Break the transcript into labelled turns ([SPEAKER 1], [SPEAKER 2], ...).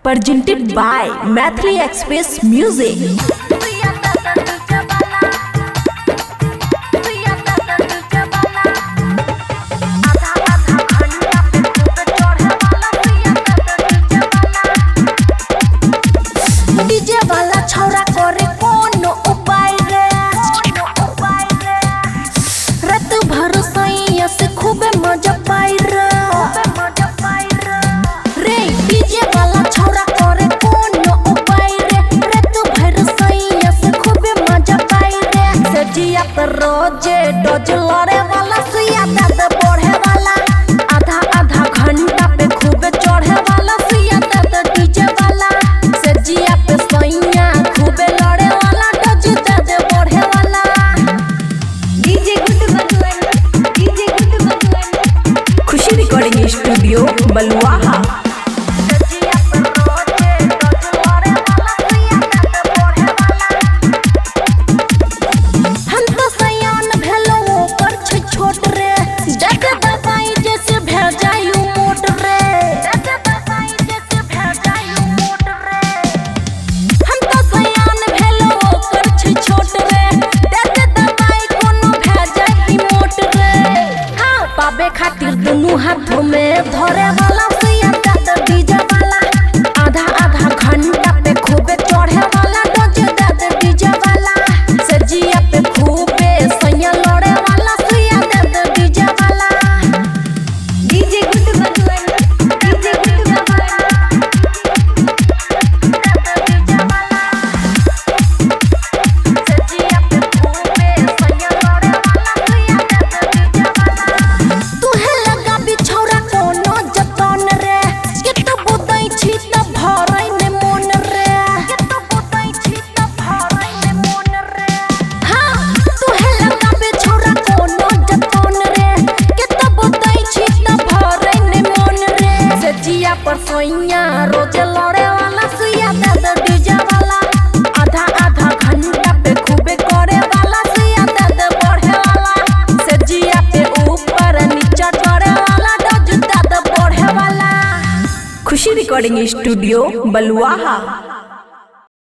[SPEAKER 1] presented by Mathli Express Music. DJ वाला छौरा करे कोनो उपाय रे, रात भर सैया से खूबे मजा पाई रे। रे डीजे वाला छौरा करे कोनो उपाय रे, रात भर सैया से खूबे मजा पाई रे। सजिया पर रोजे डोज लड़े वाला सुइया दर्द बढ़े वाला, आधा आधा घंटा पे खूबे चढ़े वाला सुइया दर्द डीजे वाला। सजिया पे सैया खूबे लड़े वाला, डोज दर्द बढ़े वाला।
[SPEAKER 2] डीजे गुड बलुआ, डीजे गुड बलुआ।
[SPEAKER 1] खुशी रिकॉर्डिंग स्टूडियो बलुआहा।
[SPEAKER 2] सजिया पर रोजे डोज लड़े वाला, सुइया दर्द बढ़े वाला।
[SPEAKER 1] हम तो सयान भेलो ओकर छै छोट रे, जग दबाई जैसे भेजायु मोट रे। हम तो सयान भेलो ओकर छै छोट रे, जग दबाई कोनो भेजाई मोट रे। हाँ पाबे खातिर दुनू हाथों में धरे वाला सुइया दर्द डीजे वाला, आधा आधा घंटा पे खूबे चढ़े वाला, डोज दर्द डीजे वाला। सजिया पे खूबे सैया लड़े वाला, सुइया दर्द डीजे वाला।
[SPEAKER 2] डीजे गुड बलुआ, डीजे गुड बलुआ।
[SPEAKER 1] सजिया पे खूबे सैया लड़े वाला, सुइया दर्द डीजे वाला। तुहे लगा बिछौरा कोनो जतन रे, के तो बुदै छी त भरै ने मन रे। हाँ तुहे लगा बिछौरा कोनो जतन रे, के तो बुदै छी त भरै ने मन रे। सजिया पर सैया रोज लड़े वाला, सुइया दर्द डीजे वाला, आधा आधा घंटा पे खूबे करे वाला, सुइया दर्द बढ़े वाला। सजिया पे ऊपर नीचा करे वाला, डोज दर्द बढ़े वाला। खुशी रिकॉर्डिंग स्टूडियो बलुआहा।